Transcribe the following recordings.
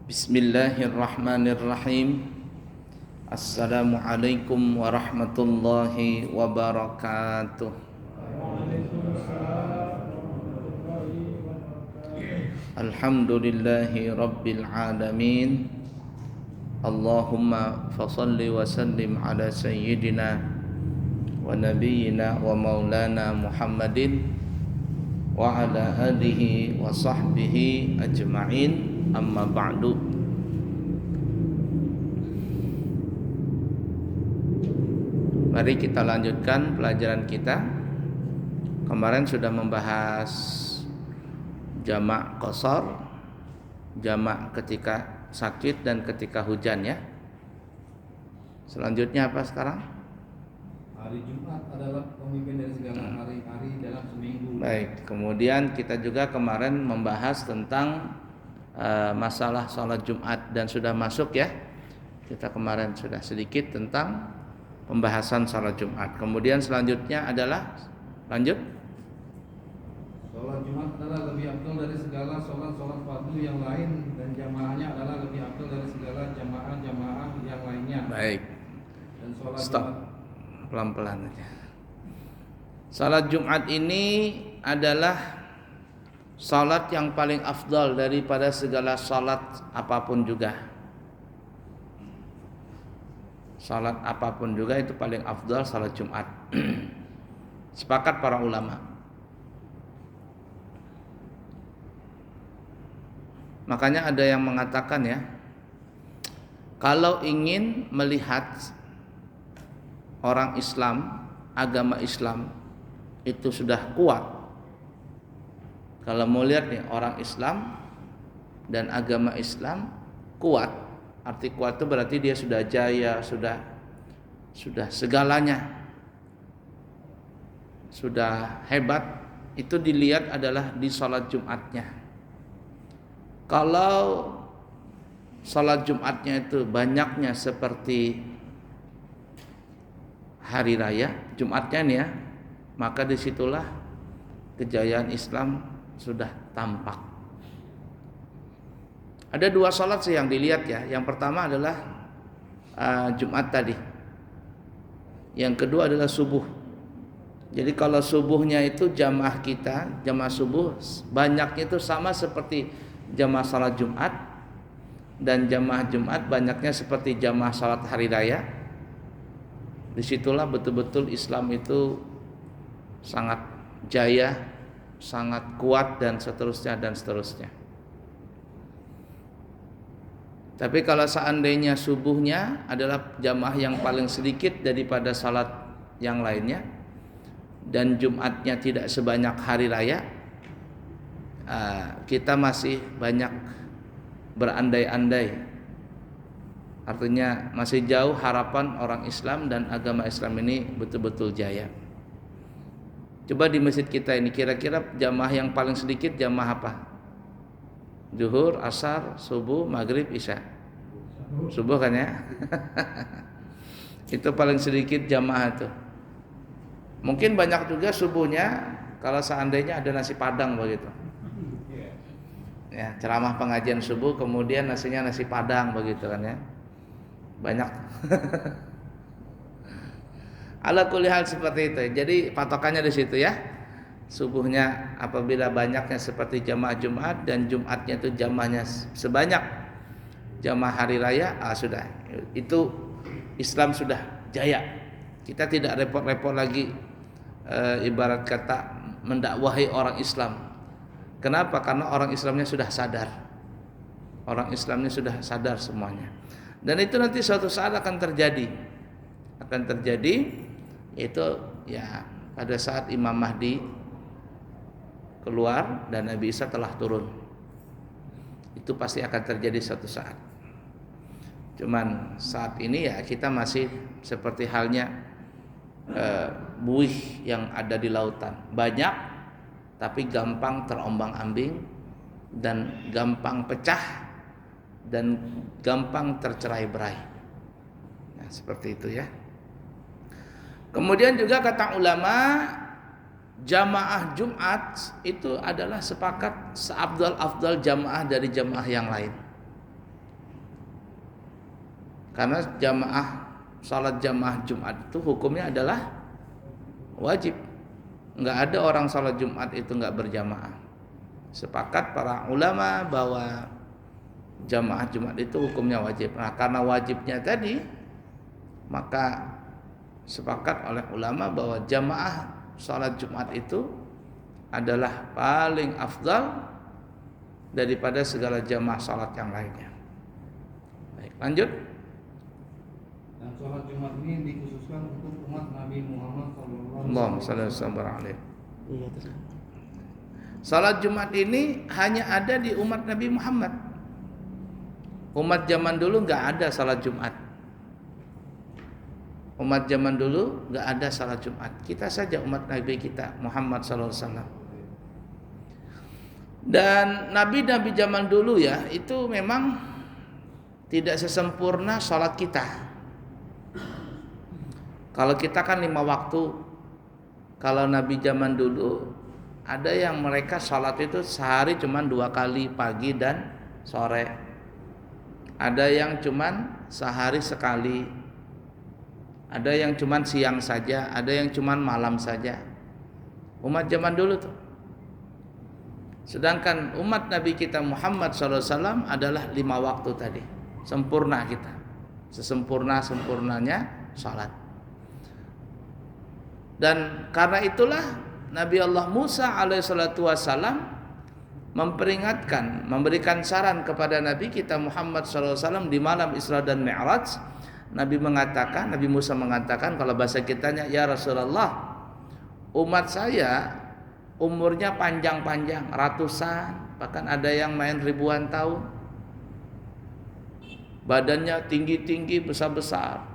Bismillahirrahmanirrahim. Assalamualaikum warahmatullahi wabarakatuh. Alhamdulillahi rabbil alamin. Allahumma fasalli wa sallim ala sayyidina wa nabiyyina wa maulana Muhammadin wa ala alihi wa sahbihi ajma'in. Amma ba'du. Mari kita lanjutkan pelajaran kita. Kemarin sudah membahas jamak qasar, jamak ketika sakit dan ketika hujan ya. Selanjutnya apa sekarang? Hari Jumat adalah pemimpin dari segala hari-hari dalam seminggu. Baik, kemudian kita juga kemarin membahas tentang masalah sholat Jumat dan sudah masuk ya. Kita kemarin sudah sedikit tentang pembahasan sholat Jumat. Kemudian selanjutnya adalah lanjut. Sholat Jumat adalah lebih afdal dari segala sholat-sholat fardu yang lain dan jamaahnya adalah lebih afdal dari segala jamaah-jamaah yang lainnya. Baik. Dan sholat Stop. Jumat Pelan-pelan aja. Salat Jumat ini adalah salat yang paling afdal daripada segala salat apapun juga. Salat apapun juga itu paling afdal salat Jumat. Sepakat para ulama. Makanya ada yang mengatakan ya, kalau ingin melihat orang Islam, agama Islam itu sudah kuat. Kalau mau lihat nih orang Islam dan agama Islam kuat, arti kuat itu berarti dia sudah jaya, sudah segalanya, sudah hebat. Itu dilihat adalah di salat Jumatnya. Kalau salat Jumatnya itu banyaknya seperti hari raya Jumatnya nih ya, maka disitulah kejayaan Islam sudah tampak. Ada dua salat sih yang dilihat ya. Yang pertama adalah Jumat tadi. Yang kedua adalah subuh. Jadi kalau subuhnya itu jamaah kita, jamaah subuh banyaknya itu sama seperti jamaah salat Jumat, dan jamaah Jumat banyaknya seperti jamaah salat hari raya. Disitulah betul-betul Islam itu sangat jaya, sangat kuat dan seterusnya dan seterusnya. Tapi kalau seandainya subuhnya adalah jamaah yang paling sedikit daripada salat yang lainnya dan Jumatnya tidak sebanyak hari raya, kita masih banyak berandai-andai. Artinya masih jauh harapan orang Islam dan agama Islam ini betul-betul jaya. Coba di masjid kita ini kira-kira jamaah yang paling sedikit jamaah apa? Zuhur, asar, subuh, maghrib, isya. Subuh kan ya? Itu paling sedikit jamaah itu. Mungkin banyak juga subuhnya kalau seandainya ada nasi padang begitu. Ya, ceramah pengajian subuh kemudian nasinya nasi padang begitu kan ya. Banyak. Ala kulli hal seperti itu. Jadi patokannya di situ ya. Subuhnya apabila banyaknya seperti jamaah Jumat dan Jumatnya itu jamaahnya sebanyak jamaah hari raya, sudah. Itu Islam sudah jaya. Kita tidak repot-repot lagi ibarat kata mendakwahi orang Islam. Kenapa? Karena orang Islamnya sudah sadar. Orang Islamnya sudah sadar semuanya. Dan itu nanti suatu saat akan terjadi. Akan terjadi itu ya pada saat Imam Mahdi keluar dan Nabi Isa telah turun. Itu pasti akan terjadi suatu saat. Cuman saat ini ya kita masih seperti halnya buih yang ada di lautan. Banyak tapi gampang terombang-ambing dan gampang pecah dan gampang tercerai-berai. Nah, seperti itu ya. Kemudian juga kata ulama, jamaah Jumat itu adalah sepakat seafdal-afdal jamaah dari jamaah yang lain. Karena salat jamaah Jumat itu hukumnya adalah wajib. Enggak ada orang salat Jumat itu enggak berjamaah. Sepakat para ulama bahwa jamaah Jumat itu hukumnya wajib. Nah, karena wajibnya tadi, maka sepakat oleh ulama bahwa jamaah salat Jumat itu adalah paling afdal daripada segala jamaah salat yang lainnya. Baik, lanjut. Dan sholat Jumat ini dikhususkan untuk umat Nabi Muhammad Allahumma shalli wa sallim. Salat Jumat ini hanya ada di umat Nabi Muhammad. Umat zaman dulu nggak ada salat Jumat. Umat zaman dulu nggak ada salat Jumat. Kita saja umat Nabi kita Muhammad sallallahu alaihi wasallam. Dan nabi-nabi zaman dulu ya itu memang tidak sesempurna salat kita. Kalau kita kan 5 waktu. Kalau nabi zaman dulu ada yang mereka salat itu sehari cuma 2 kali, pagi dan sore. Ada yang cuma sehari sekali. Ada yang cuma siang saja, ada yang cuma malam saja. Umat zaman dulu tuh. Sedangkan umat Nabi kita Muhammad SAW adalah 5 waktu tadi. Sempurna kita. Sesempurna-sempurnanya salat. Dan karena itulah Nabi Allah Musa alaihissalatu wassalam memperingatkan, memberikan saran kepada Nabi kita Muhammad SAW di malam Isra dan Mi'raj. Nabi Musa mengatakan, kalau bahasa kitanya, ya Rasulullah, umat saya umurnya panjang-panjang, ratusan, bahkan ada yang main ribuan tahun. Badannya tinggi-tinggi, besar-besar.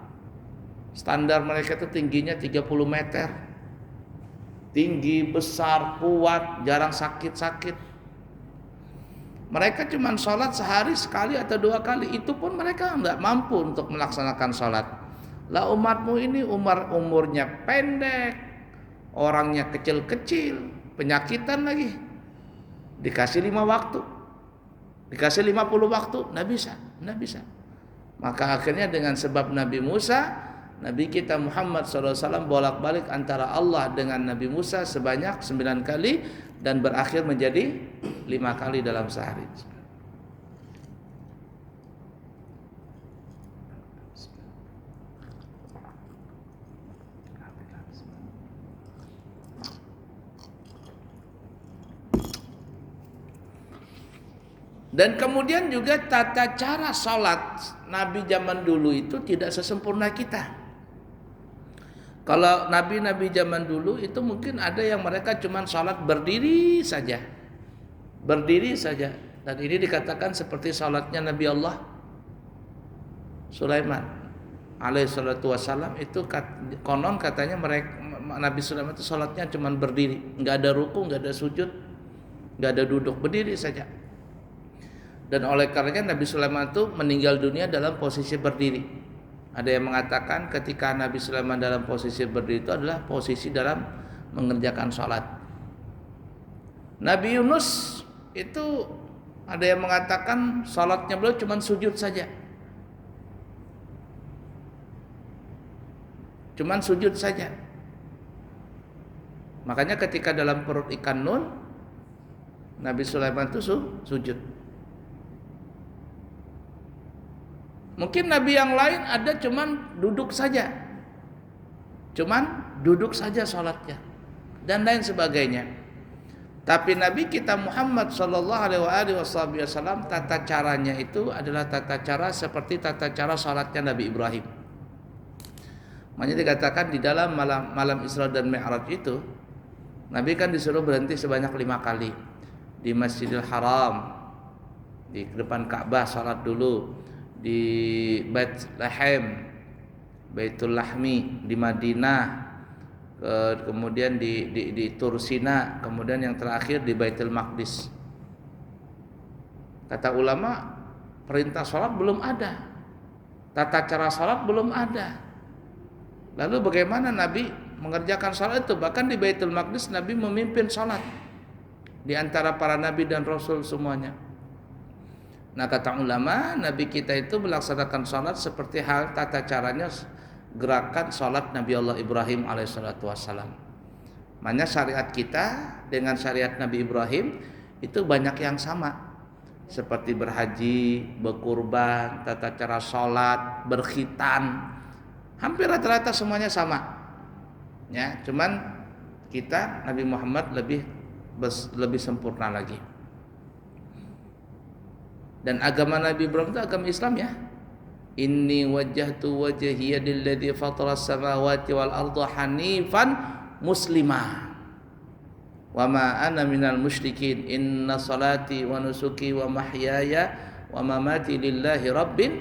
Standar mereka itu tingginya 30 meter. Tinggi, besar, kuat, jarang sakit-sakit. Mereka cuma sholat sehari sekali atau 2 kali. Itu pun mereka enggak mampu untuk melaksanakan sholat. Lah umatmu ini umurnya pendek, orangnya kecil-kecil, penyakitan lagi. Dikasih 5 waktu, dikasih 50 waktu, enggak bisa. Maka akhirnya dengan sebab Nabi Musa, Nabi kita Muhammad SAW bolak-balik antara Allah dengan Nabi Musa sebanyak 9 kali dan berakhir menjadi 5 kali dalam sehari. Dan kemudian juga tata cara salat Nabi zaman dulu itu tidak sesempurna kita. Kalau nabi-nabi zaman dulu itu mungkin ada yang mereka cuma salat berdiri saja. Berdiri saja. Dan ini dikatakan seperti salatnya Nabi Allah Sulaiman alaihissalatu wassalam. Itu konon katanya Nabi Sulaiman itu salatnya cuma berdiri, enggak ada ruku, enggak ada sujud, enggak ada duduk, berdiri saja. Dan oleh karenanya Nabi Sulaiman itu meninggal dunia dalam posisi berdiri. Ada yang mengatakan ketika Nabi Sulaiman dalam posisi berdiri itu adalah posisi dalam mengerjakan sholat. Nabi Yunus itu ada yang mengatakan sholatnya beliau cuma sujud saja. Cuman sujud saja. Makanya ketika dalam perut ikan nun, Nabi Sulaiman itu sujud. Mungkin Nabi yang lain ada cuman duduk saja. Cuman duduk saja sholatnya. Dan lain sebagainya. Tapi Nabi kita Muhammad sallallahu alaihi wasallam tata caranya itu adalah tata cara seperti tata cara sholatnya Nabi Ibrahim. Makanya dikatakan di dalam malam Isra dan Mi'raj itu Nabi kan disuruh berhenti sebanyak 5 kali. Di Masjidil Haram, di depan Ka'bah sholat dulu. Di Bethlehem, Baitul Lahmi, di Madinah, kemudian di Tursina, kemudian yang terakhir di Baitul Maqdis. Kata ulama, perintah sholat belum ada, tata cara sholat belum ada. Lalu bagaimana Nabi mengerjakan sholat itu? Bahkan di Baitul Maqdis Nabi memimpin sholat di antara para Nabi dan Rasul semuanya. Nah kata ulama, Nabi kita itu melaksanakan sholat seperti hal tata caranya gerakan sholat Nabi Allah Ibrahim alaihissalatu wassalam. Makanya syariat kita dengan syariat Nabi Ibrahim itu banyak yang sama. Seperti berhaji, berkurban, tata cara sholat, berkhitan. Hampir rata-rata semuanya sama. Ya, cuman kita Nabi Muhammad lebih sempurna lagi. Dan agama Nabi Ibrahim itu agama Islam ya. Inni wajjahtu wajhiya lilladzi fataras samawati wal arda hanifan muslima. Wa ma ana minal musyrikin. Inna salati wa nusuki wa mahyaya wa mamati lillahi rabbil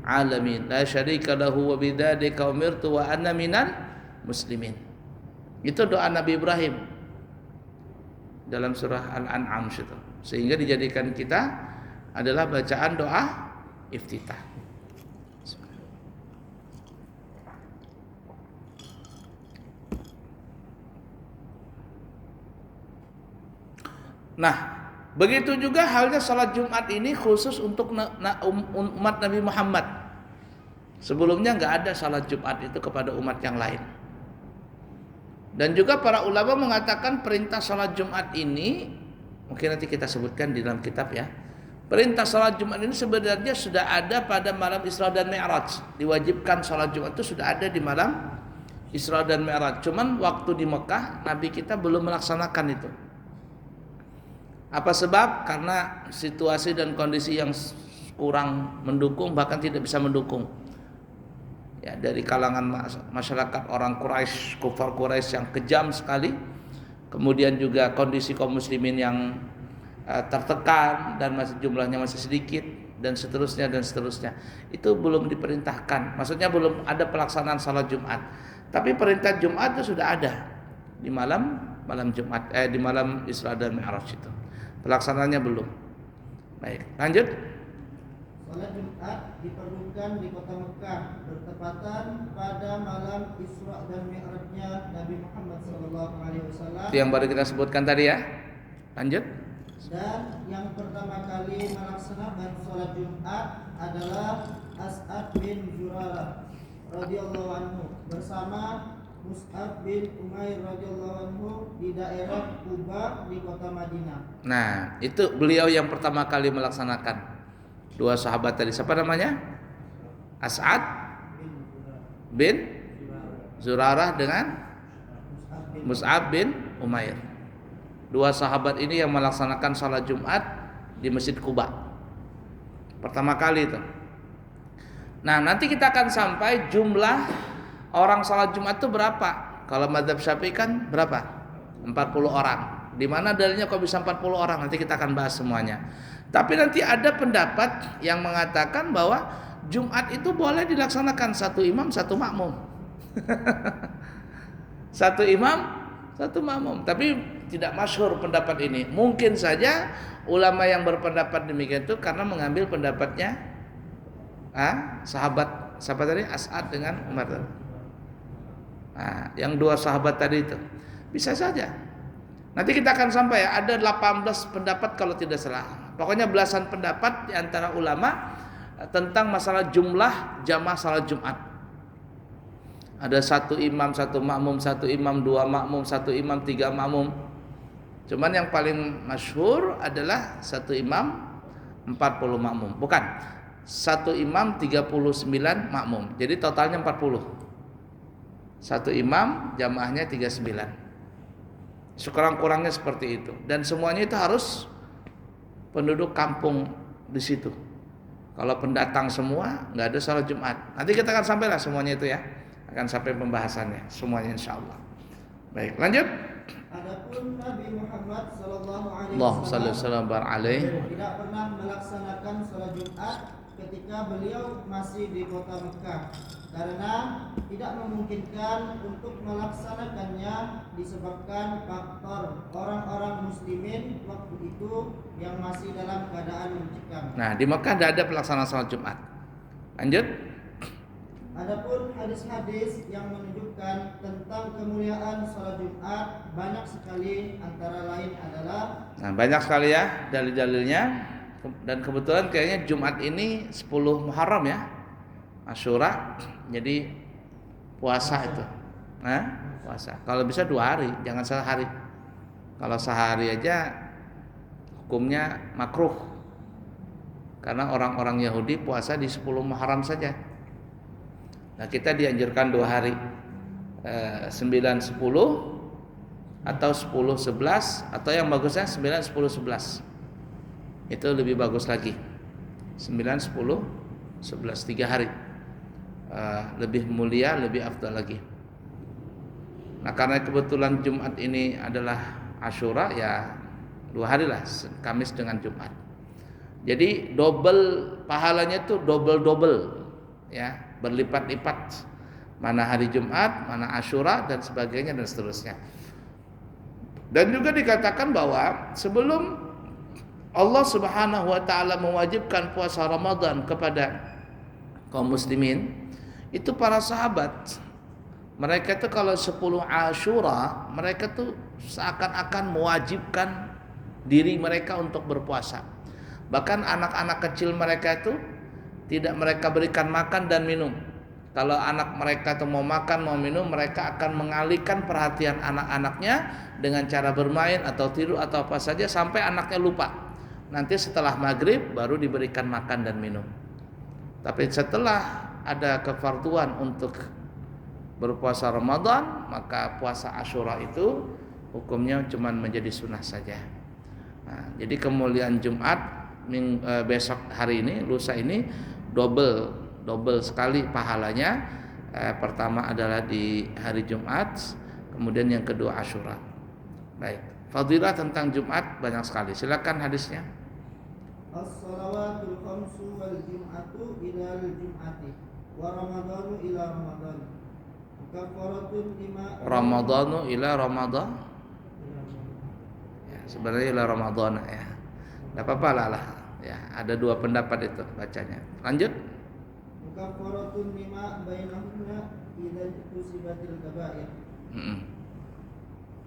alamin. La syarika lahu wa bidzalika umirtu wa ana minal muslimin. Itu doa Nabi Ibrahim dalam surah Al-An'am itu. Sehingga dijadikan kita adalah bacaan doa iftitah. Nah, begitu juga halnya salat Jumat ini khusus untuk umat Nabi Muhammad. Sebelumnya nggak ada salat Jumat itu kepada umat yang lain. Dan juga para ulama mengatakan perintah salat Jumat ini, mungkin nanti kita sebutkan di dalam kitab ya. Perintah salat Jumat ini sebenarnya sudah ada pada malam Isra dan Mi'raj. Diwajibkan salat Jumat itu sudah ada di malam Isra dan Mi'raj. Cuman waktu di Mekah Nabi kita belum melaksanakan itu. Apa sebab? Karena situasi dan kondisi yang kurang mendukung, bahkan tidak bisa mendukung. Ya, dari kalangan masyarakat orang Quraisy, kufar Quraisy yang kejam sekali. Kemudian juga kondisi kaum muslimin yang tertekan dan jumlahnya masih sedikit dan seterusnya. Itu belum diperintahkan. Maksudnya belum ada pelaksanaan salat Jumat. Tapi perintah Jumat itu sudah ada di malam Jumat, di malam Isra dan Mi'raj itu. Pelaksanaannya belum. Baik, lanjut. Salat Jumat diperlukan di kota Mekah bertepatan pada malam Isra dan Mi'rajnya Nabi Muhammad SAW. Itu yang baru kita sebutkan tadi ya. Lanjut. Dan yang pertama kali melaksanakan salat Jumat adalah As'ad bin Zurarah radhiyallahu anhu bersama Mus'ab bin Umair radhiyallahu anhu di daerah Quba di kota Madinah. Nah, itu beliau yang pertama kali melaksanakan. Dua sahabat tadi, siapa namanya? As'ad bin Zurarah dengan Mus'ab bin Umair. Dua sahabat ini yang melaksanakan salat Jumat di Masjid Quba. Pertama kali itu. Nah, nanti kita akan sampai jumlah orang salat Jumat itu berapa? Kalau mazhab Syafi'i kan berapa? 40 orang. Di mana dalilnya kok bisa 40 orang? Nanti kita akan bahas semuanya. Tapi nanti ada pendapat yang mengatakan bahwa Jumat itu boleh dilaksanakan satu imam, satu makmum. Satu imam, satu makmum. Tapi tidak masyhur pendapat ini. Mungkin saja ulama yang berpendapat demikian itu karena mengambil pendapatnya sahabat tadi As'ad dengan Umar. Nah, yang dua sahabat tadi itu bisa saja. Nanti kita akan sampai ya, ada 18 pendapat kalau tidak salah. Pokoknya belasan pendapat di antara ulama tentang masalah jumlah jamaah salat Jumat. Ada satu imam, satu makmum, satu imam, dua makmum, satu imam, tiga makmum. Cuman yang paling masyhur adalah satu imam 40 makmum. Bukan, satu imam 39 makmum. Jadi totalnya 40. Satu imam jamaahnya 39. Sekurang-kurangnya seperti itu. Dan semuanya itu harus penduduk kampung di situ. Kalau pendatang semua nggak ada salat Jumat. Nanti kita akan sampailah semuanya itu ya. Akan sampai pembahasannya semuanya insyaallah. Baik, lanjut. Adapun Nabi Muhammad sallallahu alaihi wasallam tidak pernah melaksanakan salat Jumat ketika beliau masih di kota Mekah karena tidak memungkinkan untuk melaksanakannya disebabkan faktor orang-orang muslimin waktu itu yang masih dalam keadaan mencekam. Nah, di Mekah tidak ada pelaksanaan salat Jumat. Lanjut. Adapun hadis-hadis yang menunjukkan tentang kemuliaan salat Jumat banyak sekali, antara lain adalah banyak sekali ya dalil-dalilnya. Dan kebetulan kayaknya Jumat ini 10 Muharram ya, Asyura, jadi puasa itu. Nah, puasa. Kalau bisa 2 hari, jangan sehari. Kalau sehari aja hukumnya makruh. Karena orang-orang Yahudi puasa di 10 Muharram saja. Nah, kita dianjurkan 2 hari, 9, 10 atau 10, 11, atau yang bagusnya 9, 10, 11. Itu lebih bagus lagi. 9, 10, 11, 3 hari. Lebih mulia, lebih afdal lagi. Nah, karena kebetulan Jumat ini adalah Asyura, ya 2 hari lah, Kamis dengan Jumat. Jadi double pahalanya itu double ya, berlipat-lipat. Mana hari Jumat, mana Asyura dan sebagainya dan seterusnya. Dan juga dikatakan bahwa sebelum Allah Subhanahu wa taala mewajibkan puasa Ramadan kepada kaum muslimin, itu para sahabat mereka itu kalau 10 Asyura mereka tuh seakan-akan mewajibkan diri mereka untuk berpuasa. Bahkan anak-anak kecil mereka itu tidak mereka berikan makan dan minum. Kalau anak mereka itu mau makan, mau minum, mereka akan mengalihkan perhatian anak-anaknya dengan cara bermain atau tidur atau apa saja sampai anaknya lupa. Nanti setelah maghrib baru diberikan makan dan minum. Tapi setelah ada kefarduan untuk berpuasa Ramadan, maka puasa Asyura itu hukumnya cuma menjadi sunnah saja. Nah, jadi kemuliaan Jumat besok hari ini, lusa ini double sekali pahalanya. Pertama adalah di hari Jumat, kemudian yang kedua Asyura. Baik, fadilah tentang Jumat banyak sekali. Silakan hadisnya. As-salawatul khamsu wal jum'atu ila al-jum'ati wa ramadhanu ila ramadhan. Kafaratun lima Ramadhanu ila Ramadan. Ya, sebenarnya ila Ramadan ya. Enggak apa-apa lah. Ya, ada 2 pendapat itu bacanya. Lanjut. kafaratun lima bainahunna idza tusibatil kaba'ir.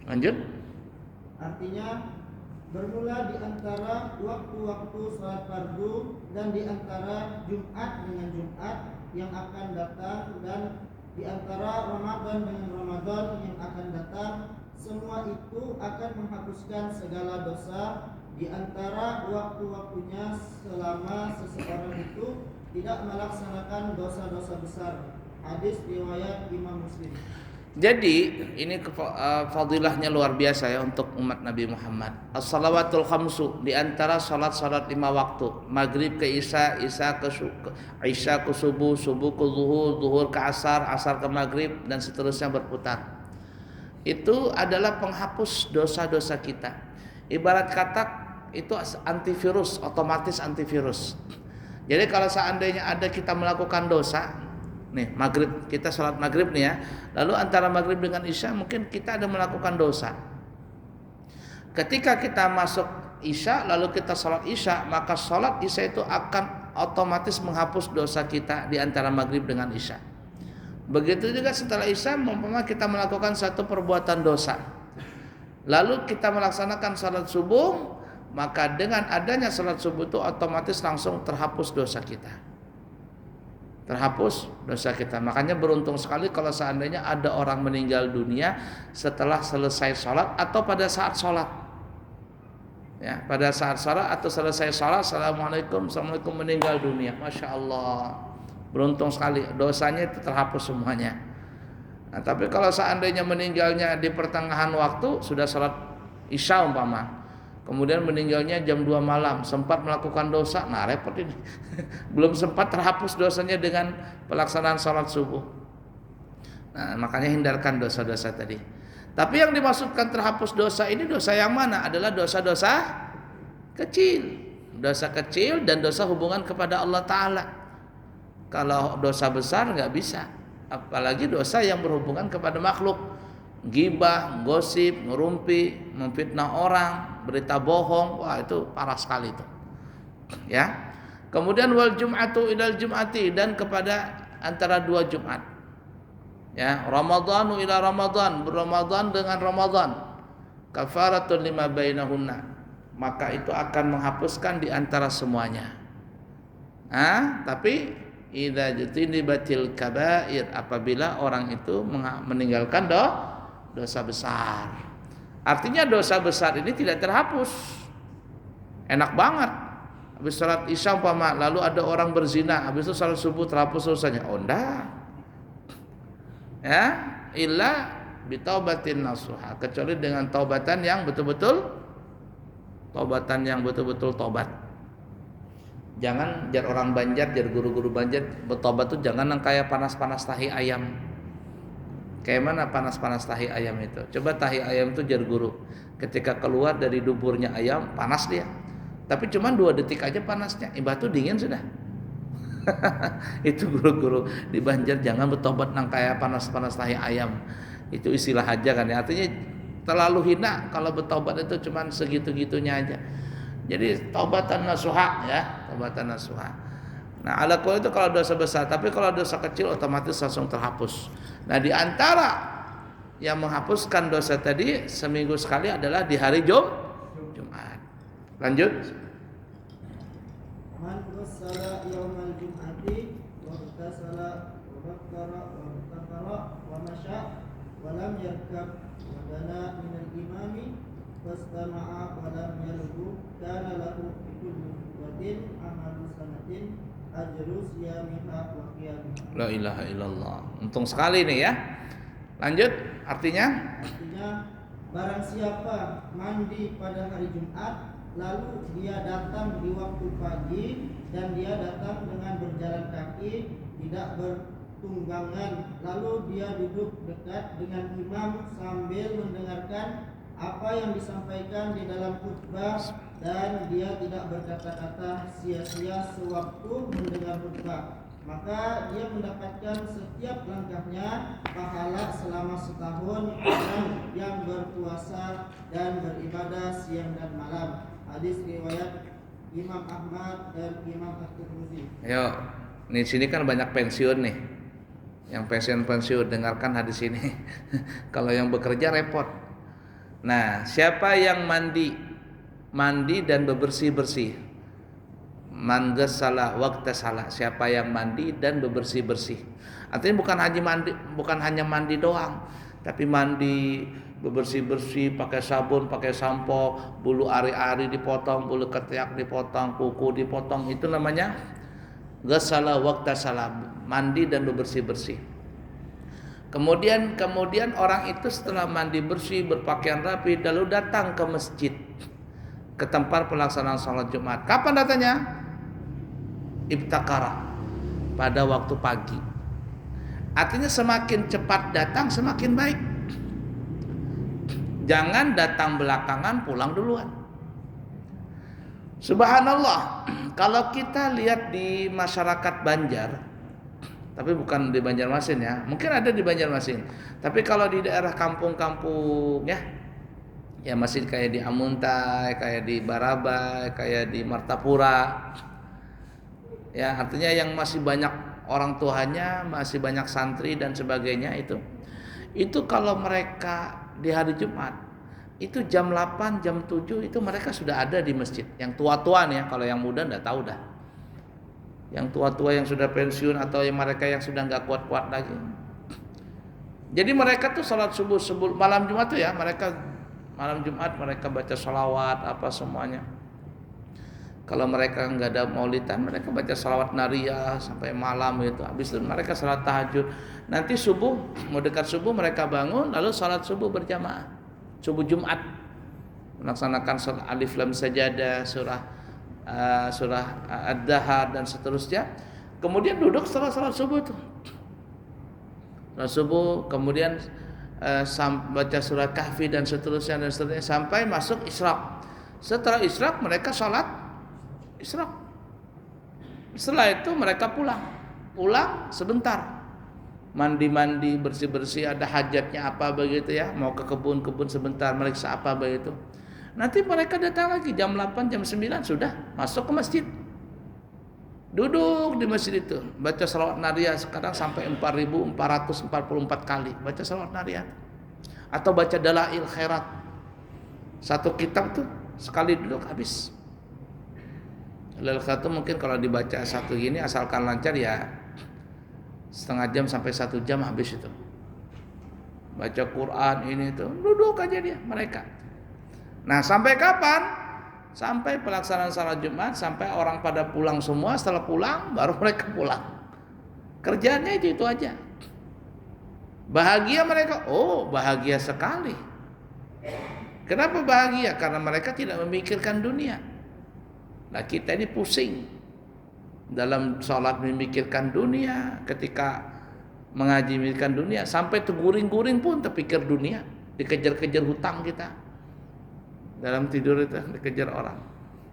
Lanjut. Artinya bermula di antara waktu-waktu salat fardu dan di antara Jumat dengan Jumat yang akan datang dan di antara Ramadan dengan Ramadan yang akan datang, semua itu akan menghapuskan segala dosa di antara waktu-waktunya selama seseorang itu tidak melaksanakan dosa-dosa besar. Hadis riwayat Imam Muslim. Jadi ini fadilahnya luar biasa ya untuk umat Nabi Muhammad. As-salawatul khamsu, di antara salat-salat 5 waktu, maghrib ke isya, isya ke subuh, subuh ke zuhur, zuhur ke asar, asar ke maghrib dan seterusnya berputar. Itu adalah penghapus dosa-dosa kita. Ibarat kata itu antivirus, otomatis antivirus. Jadi kalau seandainya ada kita melakukan dosa, nih maghrib, kita sholat maghrib nih ya, lalu antara maghrib dengan isya mungkin kita ada melakukan dosa. Ketika kita masuk isya lalu kita sholat isya, maka sholat isya itu akan otomatis menghapus dosa kita di antara maghrib dengan isya. Begitu juga setelah isya, umpama kita melakukan satu perbuatan dosa, lalu kita melaksanakan sholat subuh, maka dengan adanya sholat subuh itu otomatis langsung terhapus dosa kita. Terhapus dosa kita. Makanya beruntung sekali kalau seandainya ada orang meninggal dunia setelah selesai sholat atau pada saat sholat. Ya, pada saat sholat atau selesai sholat, assalamualaikum meninggal dunia. Masya Allah, beruntung sekali, dosanya itu terhapus semuanya. Nah, tapi kalau seandainya meninggalnya di pertengahan waktu, sudah sholat isya umpama, kemudian meninggalnya jam 2 malam, sempat melakukan dosa, nah repot ini. Belum sempat terhapus dosanya dengan pelaksanaan sholat subuh. Nah, makanya hindarkan dosa-dosa tadi. Tapi yang dimaksudkan terhapus dosa ini, dosa yang mana? Adalah dosa-dosa kecil. Dosa kecil dan dosa hubungan kepada Allah Ta'ala. Kalau dosa besar nggak bisa. Apalagi dosa yang berhubungan kepada makhluk. Ghibah, gosip, ngerumpi, memfitnah orang, berita bohong, wah itu parah sekali itu. Ya. Kemudian wal jum'atu ilal jum'ati, dan kepada antara 2 Jumat. Ya, Ramadhanu ila Ramadan, berramadan dengan Ramadan. Kafaratun lima bainahunna. maka itu akan menghapuskan di antara semuanya. Tapi idza jutinibatil kabair, apabila orang itu meninggalkan dosa besar. Artinya dosa besar ini tidak terhapus. Enak banget. Habis salat Isya umpama lalu ada orang berzina, habis itu salat subuh terhapus dosanya. Oh enggak. Ya, illa bitaubatin nasuha, kecuali dengan taubatan yang betul-betul tobat. Jangan jar orang Banjar, jar guru-guru Banjar bertobat tuh jangan yang kayak panas-panas tahi ayam. Kayak mana panas-panas tahi ayam itu? Coba tahi ayam itu jar guru, ketika keluar dari duburnya ayam panas dia. Tapi cuma 2 detik aja panasnya, ibadah tuh dingin sudah. Itu guru-guru di Banjar jangan bertobat nang kayak panas-panas tahi ayam. Itu istilah aja kan ya. Artinya terlalu hina kalau bertobat itu cuma segitu-gitunya aja. Jadi taubatan nasuha ya, taubatan nasuha. Nah, ala qul itu kalau dosa besar, tapi kalau dosa kecil otomatis langsung terhapus. Nah, di antara yang menghapuskan dosa tadi seminggu sekali adalah di hari Jumat. Lanjut. Man ghassala yaumal jum'ati wa ghassala wa bakkara wa mutakara wa masya wa lam yarkab wa dana min al-imami fastama'a wa lam yalhu kana lahu bi kulli khutbatin amalu sanatin ajru siyamiha wa qiyamiha. La ilaha illallah. Untung sekali nih ya. Lanjut, artinya Barang siapa mandi pada hari Jumat, lalu dia datang di waktu pagi dan dia datang dengan berjalan kaki, tidak bertunggangan, lalu dia duduk dekat dengan imam sambil mendengarkan apa yang disampaikan di dalam khutbah, dan dia tidak berkata-kata sia-sia sewaktu mendengar khutbah, maka dia mendapatkan setiap langkahnya pahala selama setahun orang yang berpuasa dan beribadah siang dan malam. Hadis riwayat Imam Ahmad dan Imam At-Tirmidzi. Ayo, di sini kan banyak pensiun nih. Yang pensiun dengarkan hadis ini. Kalau yang bekerja repot. Nah, siapa yang mandi dan bebersih-bersih? Man ghassala waqtasala, siapa yang mandi dan bebersih-bersih. Artinya bukan hanya mandi doang, tapi mandi, bebersih-bersih, pakai sabun, pakai sampo, bulu ari-ari dipotong, bulu ketiak dipotong, kuku dipotong, itu namanya ghassala waqtasala, mandi dan bebersih-bersih. Kemudian orang itu setelah mandi bersih, berpakaian rapi, lalu datang ke masjid, ke tempat pelaksanaan salat Jumat. Kapan datanya? Ibtakara, pada waktu pagi. Artinya semakin cepat datang semakin baik. Jangan datang belakangan, pulang duluan. Subhanallah, kalau kita lihat di masyarakat Banjar, tapi bukan di Banjarmasin ya, mungkin ada di Banjarmasin, tapi kalau di daerah kampung-kampung ya masih kayak di Amuntai, kayak di Barabai, kayak di Martapura, ya artinya yang masih banyak orang tuanya, masih banyak santri dan sebagainya, itu kalau mereka di hari Jumat itu jam 8, jam 7 itu mereka sudah ada di masjid. Yang tua-tua nih ya, kalau yang muda enggak tahu dah. Yang tua-tua yang sudah pensiun atau yang mereka yang sudah enggak kuat-kuat lagi. Jadi mereka tuh salat subuh malam Jumat tuh ya, malam Jumat mereka baca sholawat apa semuanya. Kalau mereka nggak ada maulidan, mereka baca sholawat nariyah sampai malam gitu. Habis itu mereka salat tahajud. Nanti subuh, mau dekat subuh mereka bangun, lalu salat subuh berjamaah. Subuh Jumat, melaksanakan salat alif lam sajadah, surah ad-dahar dan seterusnya. Kemudian duduk setelah salat subuh itu. Salat subuh, kemudian baca surat Kahfi dan seterusnya sampai masuk Isyraq. Setelah Isyraq mereka salat Isyraq. Setelah itu mereka pulang sebentar, mandi-mandi, bersih-bersih, ada hajatnya apa begitu ya, mau ke kebun sebentar, meriksa apa begitu. Nanti mereka datang lagi jam 8, jam 9 sudah masuk ke masjid. Duduk di masjid itu, baca sholawat nariyah sekarang sampai 4.444 kali baca sholawat nariyah. Atau baca dalail khairat. Satu kitab tuh sekali duduk habis. Lailatul Qadar mungkin kalau dibaca satu gini asalkan lancar ya setengah jam sampai 1 jam habis itu. Baca Quran ini itu duduk aja dia mereka. Nah sampai kapan? Sampai pelaksanaan salat Jumat, sampai orang pada pulang semua. Setelah pulang baru mereka pulang. Kerjaannya itu aja. Bahagia mereka? Oh bahagia sekali. Kenapa bahagia? Karena mereka tidak memikirkan dunia. Nah kita ini pusing dalam sholat memikirkan dunia, ketika mengaji memikirkan dunia, sampai terguring-guring pun terpikir dunia, dikejar-kejar hutang kita. Dalam tidur itu dikejar orang.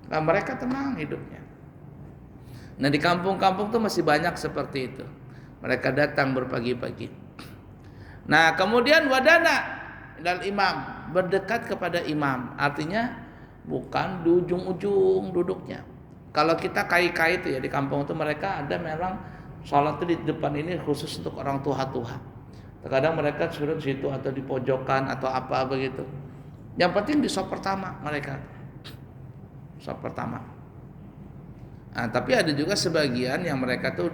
Nah, mereka tenang hidupnya. Nah di kampung-kampung tuh masih banyak seperti itu. Mereka datang berpagi-pagi. Nah kemudian wadana dan imam, berdekat kepada imam. Artinya bukan di ujung-ujung duduknya. Kalau kita kai-kai itu ya di kampung itu mereka ada memang sholat itu di depan ini khusus untuk orang tua-tua. Terkadang mereka sudah di situ atau di pojokan atau apa begitu. Yang penting di sop pertama mereka. Sop pertama. Nah, tapi ada juga sebagian yang mereka tuh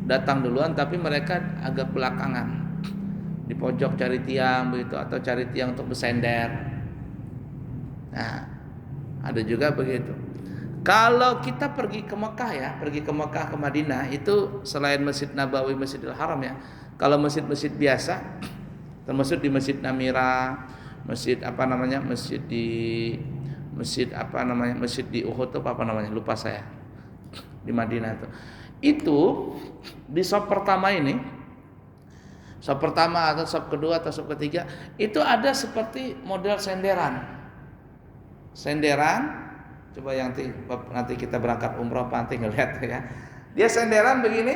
datang duluan tapi mereka agak belakangan. Di pojok cari tiang begitu atau cari tiang untuk bersender. Nah, ada juga begitu. Kalau kita pergi ke Mekah ya, pergi ke Mekah ke Madinah itu selain Masjid Nabawi, Masjidil Haram ya. Kalau masjid-masjid biasa termasuk di Masjid Namira, masjid apa namanya? Masjid di Uhud apa namanya? Lupa saya. Di Madinah itu. Itu di sop pertama ini, sop pertama atau sop kedua atau sop ketiga itu ada seperti model senderan. Senderan, coba yang nanti kita berangkat umroh nanti ngelihat ya. Dia senderan begini,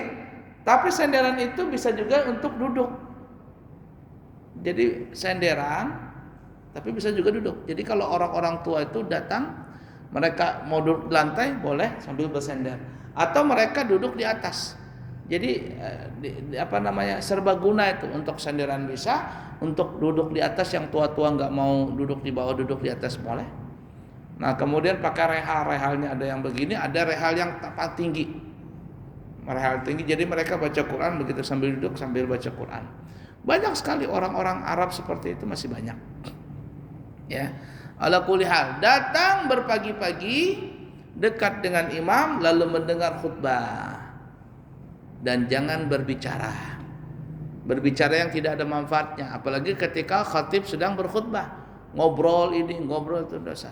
tapi senderan itu bisa juga untuk duduk. Jadi senderan, tapi bisa juga duduk. Jadi kalau orang-orang tua itu datang, mereka mau duduk di lantai boleh sambil bersender, atau mereka duduk di atas. Jadi serbaguna itu untuk senderan bisa, untuk duduk di atas yang tua-tua nggak mau duduk di bawah, duduk di atas boleh. Nah kemudian pakai rehalnya ada yang begini, ada rehal yang tinggi, rehal tinggi. Jadi mereka baca Quran begitu sambil duduk sambil baca Quran. Banyak sekali orang-orang Arab seperti itu masih banyak. Ya, ala kulli hal datang berpagi-pagi dekat dengan imam lalu mendengar khutbah dan jangan berbicara yang tidak ada manfaatnya, apalagi ketika khatib sedang berkhutbah, ngobrol ini ngobrol itu dosa.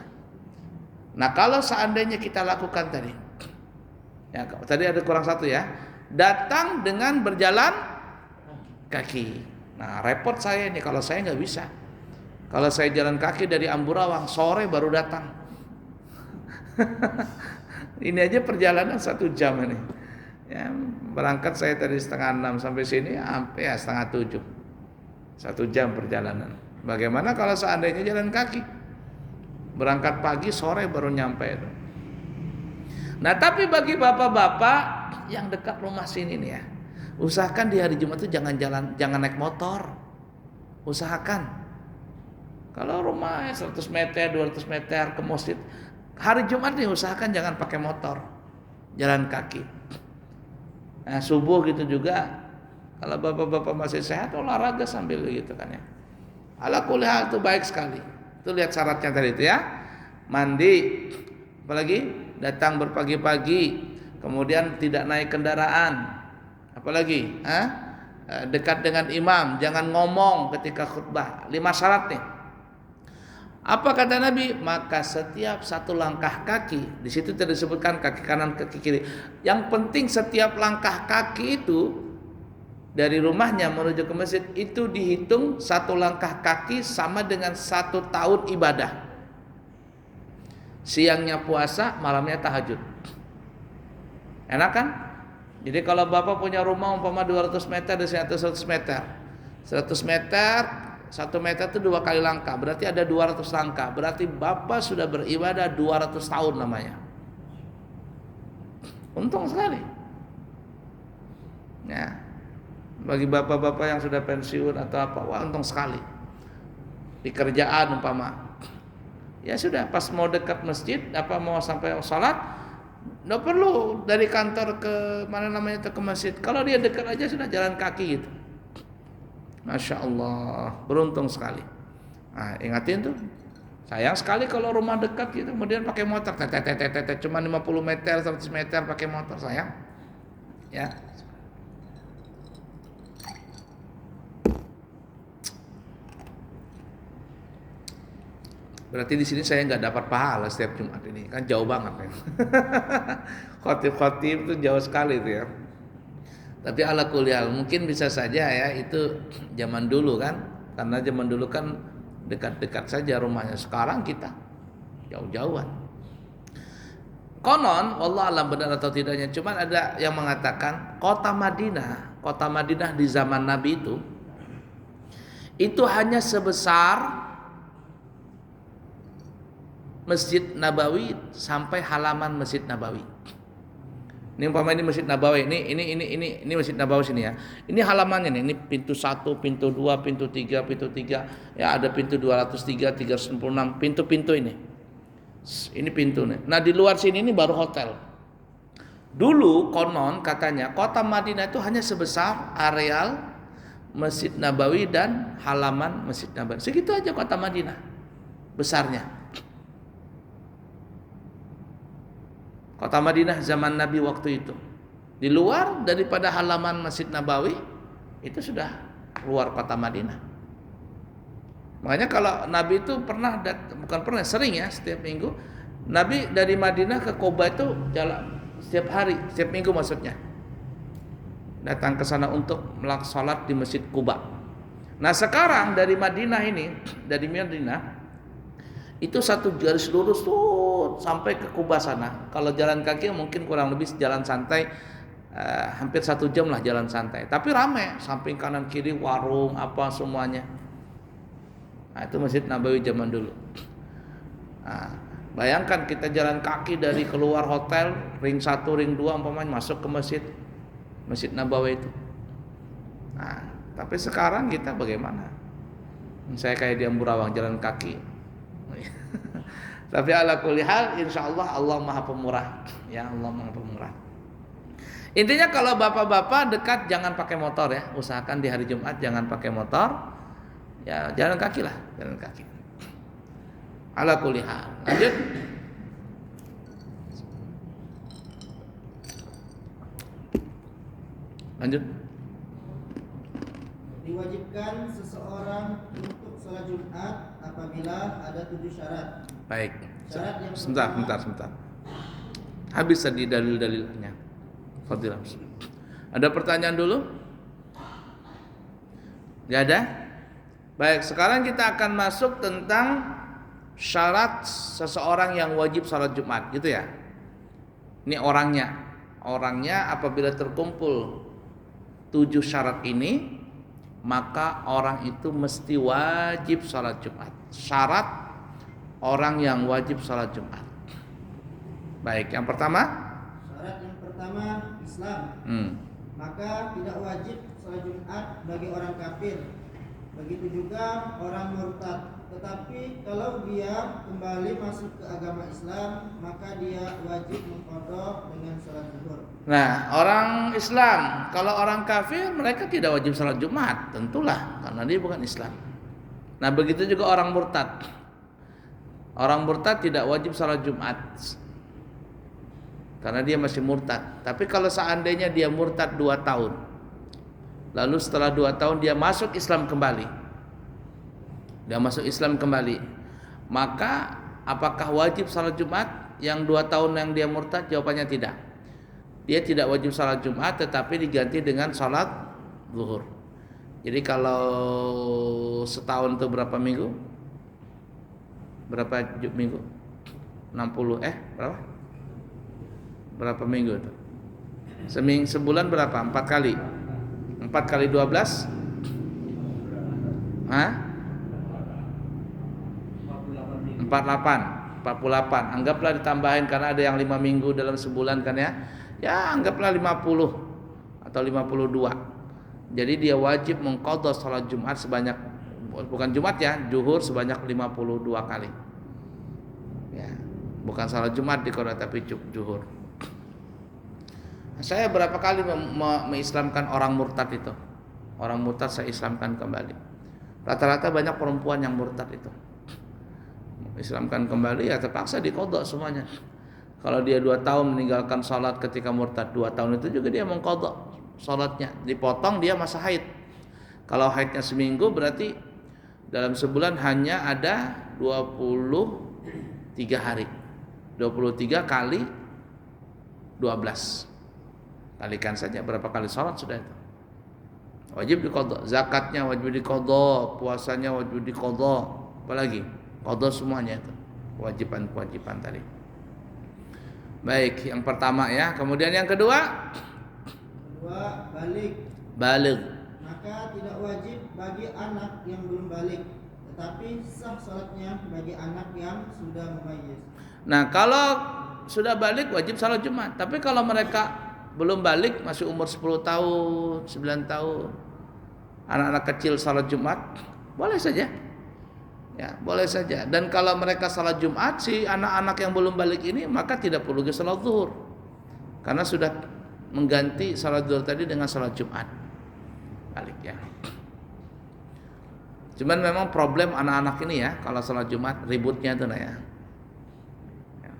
Nah kalau seandainya kita lakukan tadi ada kurang satu ya, datang dengan berjalan kaki. Nah repot saya ini kalau saya nggak bisa. Kalau saya jalan kaki dari Amburawang sore baru datang. Ini aja perjalanan 1 jam ini. Ya, berangkat saya tadi 5:30 sampai sini sampai ya 6:30. 1 jam perjalanan. Bagaimana kalau seandainya jalan kaki? Berangkat pagi sore baru nyampe itu. Nah tapi bagi bapak-bapak yang dekat rumah sini nih ya, usahakan di hari Jumat itu jangan naik motor. Usahakan. Kalau rumahnya 100 meter, 200 meter ke masjid, hari Jumat nih usahakan jangan pakai motor, jalan kaki. Nah subuh gitu juga, kalau bapak-bapak masih sehat olahraga sambil gitu kan ya. Ala kulli hal itu baik sekali. Itu lihat syaratnya tadi itu ya. Mandi, apalagi datang berpagi-pagi, kemudian tidak naik kendaraan, apalagi dekat dengan imam, jangan ngomong ketika khutbah. 5 syarat nih. Apa kata Nabi? Maka setiap satu langkah kaki, di situ tidak disebutkan kaki kanan, kaki kiri. Yang penting setiap langkah kaki itu dari rumahnya menuju ke masjid itu dihitung 1 langkah kaki sama dengan 1 tahun ibadah. Siangnya puasa, malamnya tahajud. Enak kan? Jadi kalau bapak punya rumah umpama 200 meter dari sini atau 100 meter. 100 meter, 1 meter itu 2 kali langkah, berarti ada 200 langkah. Berarti bapak sudah beribadah 200 tahun namanya. Untung sekali. Ya. Bagi bapak-bapak yang sudah pensiun atau apa, wah untung sekali. Di kerjaan umpama ya sudah pas mau dekat masjid apa mau sampai sholat, nggak perlu dari kantor ke mana namanya itu ke masjid. Kalau dia dekat aja sudah jalan kaki gitu. Masya Allah, beruntung sekali. Nah, ingatin tuh. Sayang sekali kalau rumah dekat gitu, kemudian pakai motor, cuma 50 meter, 100 meter pakai motor, sayang. Ya. Berarti di sini saya nggak dapat pahala setiap Jumat ini, kan jauh banget kan. Khotib itu jauh sekali itu ya. Tapi ala kuliah mungkin bisa saja ya itu zaman dulu kan, karena zaman dulu kan dekat-dekat saja rumahnya. Sekarang kita jauh-jauhan. Konon, wallah alam benar atau tidaknya, cuman ada yang mengatakan kota Madinah di zaman Nabi itu hanya sebesar Masjid Nabawi sampai halaman Masjid Nabawi. Ini umpama ini Masjid Nabawi, ini Masjid Nabawi sini ya. Ini halamannya nih, ini pintu 1, pintu 2, pintu 3, ya ada pintu 203, 396, pintu-pintu ini. Ini pintu nih. Nah, di luar sini ini baru hotel. Dulu konon katanya kota Madinah itu hanya sebesar areal Masjid Nabawi dan halaman Masjid Nabawi. Segitu aja kota Madinah besarnya. Kota Madinah zaman Nabi waktu itu. Di luar daripada halaman Masjid Nabawi itu sudah luar kota Madinah. Makanya kalau Nabi itu sering ya setiap minggu. Nabi dari Madinah ke Kuba itu jalan setiap hari, setiap minggu maksudnya. Datang ke sana untuk melaksanakan salat di Masjid Kuba. Nah, sekarang dari Madinah itu satu garis lurus tuh sampai ke Kuba sana. Kalau jalan kaki mungkin kurang lebih jalan santai hampir 1 jam lah jalan santai. Tapi ramai, samping kanan kiri warung apa semuanya. Nah, itu Masjid Nabawi zaman dulu. Nah, bayangkan kita jalan kaki dari keluar hotel ring 1, ring 2 umpamanya masuk ke Masjid Nabawi itu. Nah, tapi sekarang kita bagaimana? Saya kayak di Amburawang jalan kaki. Tapi ala kulli hal insyaallah Allah Maha Pemurah. Ya, Allah Maha Pemurah. Intinya kalau bapak-bapak dekat jangan pakai motor ya. Usahakan di hari Jumat jangan pakai motor. Ya, jalan kaki lah, jalan kaki. Ala kulli hal. Lanjut. Lanjut. Diwajibkan seseorang untuk sholat Jumat apabila ada 7 syarat. Baik. Syarat yang Sebentar. Habis tadi dalil-dalilnya. Fadilah. Ada pertanyaan dulu? Tidak ada? Baik, sekarang kita akan masuk tentang syarat seseorang yang wajib sholat Jumat, gitu ya. Ini orangnya. Orangnya apabila terkumpul 7 syarat ini, maka orang itu mesti wajib sholat Jumat. Syarat orang yang wajib sholat Jumat. Baik, yang pertama. Syarat yang pertama Islam. Maka tidak wajib sholat Jumat bagi orang kafir. Begitu juga orang murtad. Tetapi kalau dia kembali masuk ke agama Islam, maka dia wajib mengqadha dengan sholat zuhur. Nah, orang Islam, kalau orang kafir mereka tidak wajib sholat Jumat, tentulah karena dia bukan Islam. Nah, begitu juga orang murtad. Orang murtad tidak wajib sholat Jumat karena dia masih murtad. Tapi kalau seandainya dia murtad 2 tahun, lalu setelah 2 tahun dia masuk Islam kembali, maka apakah wajib sholat Jumat yang 2 tahun yang dia murtad? Jawabannya tidak. Dia tidak wajib sholat Jumat, tetapi diganti dengan sholat zuhur. Jadi kalau setahun itu berapa minggu? Berapa minggu? 60 berapa? Berapa minggu itu? Sebulan berapa? 4 kali. 4 kali 12? 48. Anggaplah ditambahin karena ada yang 5 minggu dalam sebulan kan ya. Ya, anggaplah 50 atau 52. Jadi dia wajib mengqadha salat Jumat sebanyak, bukan Jumat ya, zuhur sebanyak 52 kali. Bukan salat Jumat diqada tapi zuhur. Saya berapa kali mengislamkan orang murtad itu. Orang murtad saya islamkan kembali. Rata-rata banyak perempuan yang murtad itu. Islamkan kembali ya terpaksa diqadha semuanya. Kalau dia 2 tahun meninggalkan salat ketika murtad, 2 tahun itu juga dia mengqadha salatnya. Dipotong dia masa haid. Kalau haidnya seminggu berarti dalam sebulan hanya ada 23 hari. 23 kali 12. Kalikan saja berapa kali salat sudah itu. Wajib diqadha, zakatnya wajib diqadha, puasanya wajib diqadha, apalagi qadha semuanya itu. Kewajiban-kewajiban tadi. Baik, yang pertama ya. Kemudian yang kedua, balik. Maka tidak wajib bagi anak yang belum balik, tetapi sah salatnya bagi anak yang sudah mumayyiz. Nah, kalau sudah balik wajib salat Jumat. Tapi kalau mereka belum balik, masih umur 10 tahun, 9 tahun, anak-anak kecil salat Jumat, boleh saja. Ya, boleh saja. Dan kalau mereka salat Jumat, si anak-anak yang belum balik ini maka tidak perlu ke salat zuhur. Karena sudah mengganti salat zuhur tadi dengan salat Jumat. Balik ya. Cuman memang problem anak-anak ini ya, kalau salat Jumat ributnya tuh ya.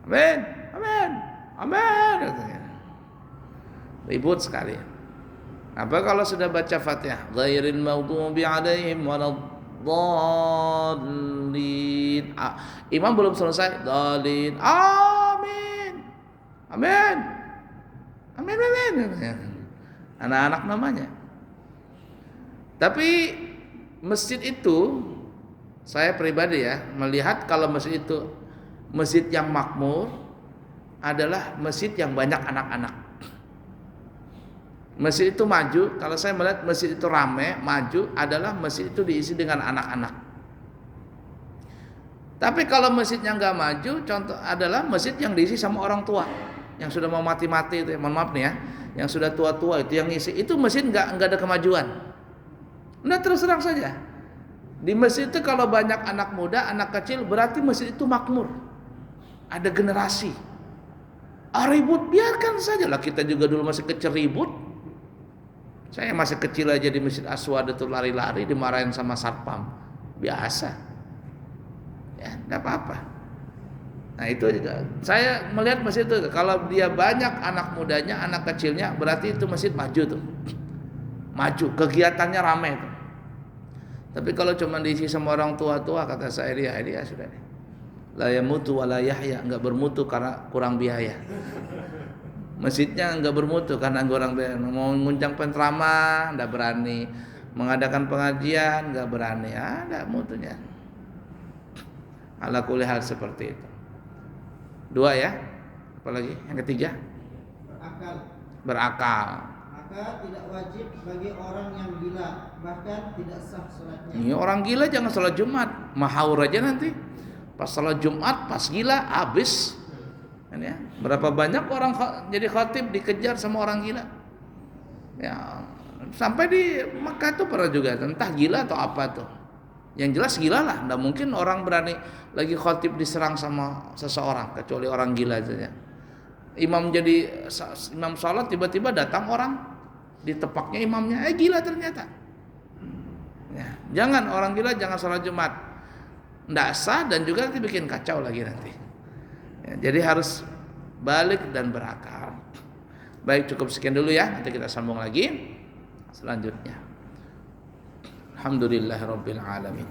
Amin, amin, amin katanya. Ribut sekali. Apa kalau sudah baca Fatihah? Ghairil maghdubi 'alaihim waladdallin. Imam belum selesai. Dallin. Amin. Amin. Amin, amin. Anak-anak namanya. Tapi masjid itu, saya pribadi ya melihat kalau masjid itu masjid yang makmur adalah masjid yang banyak anak-anak. Masjid itu maju, kalau saya melihat masjid itu ramai, maju adalah masjid itu diisi dengan anak-anak. Tapi kalau masjidnya nggak maju, contoh adalah masjid yang diisi sama orang tua yang sudah mau mati-mati itu, mohon maaf nih ya, yang sudah tua-tua itu yang ngisi, itu masjid nggak ada kemajuan. Nah terus terang saja, di masjid itu kalau banyak anak muda, anak kecil, berarti masjid itu makmur, ada generasi. Ribut biarkan saja lah, kita juga dulu masih kecil ribut. Saya masih kecil aja di Masjid Aswad itu lari-lari dimarahin sama satpam. Biasa. Ya, enggak apa-apa. Nah, itu juga saya melihat masjid itu kalau dia banyak anak mudanya, anak kecilnya, berarti itu masjid maju tuh. Maju, kegiatannya ramai tuh. Tapi kalau cuma diisi sama orang tua-tua, kata saya dia sudah nih. La yamutu wa la yahya, enggak bermutu karena kurang biaya. Masjidnya enggak bermutu karena kurang biaya. Mau nguncang penceramah enggak berani, mengadakan pengajian enggak berani. Ada mutunya. Ala kulli hal seperti itu. 2 ya. Apalagi yang ketiga? Berakal. Maka tidak wajib bagi orang yang gila, bahkan tidak sah salatnya. Ini orang gila jangan salat Jumat, mahaur aja nanti. Pas salat Jumat, pas gila habis. Ya, berapa banyak orang jadi khatib dikejar sama orang gila. Ya, sampai di Mekah tuh pernah juga, entah gila atau apa tuh. Yang jelas gila lah, enggak mungkin orang berani lagi khatib diserang sama seseorang kecuali orang gila saja. Imam salat tiba-tiba datang orang ditepaknya imamnya, gila ternyata. Ya, jangan orang gila jangan salat Jumat. Enggak sah dan juga nanti bikin kacau lagi nanti. Ya, jadi harus balik dan berakal. Baik, cukup sekian dulu ya. Nanti kita sambung lagi selanjutnya. Alhamdulillahirabbil alamin.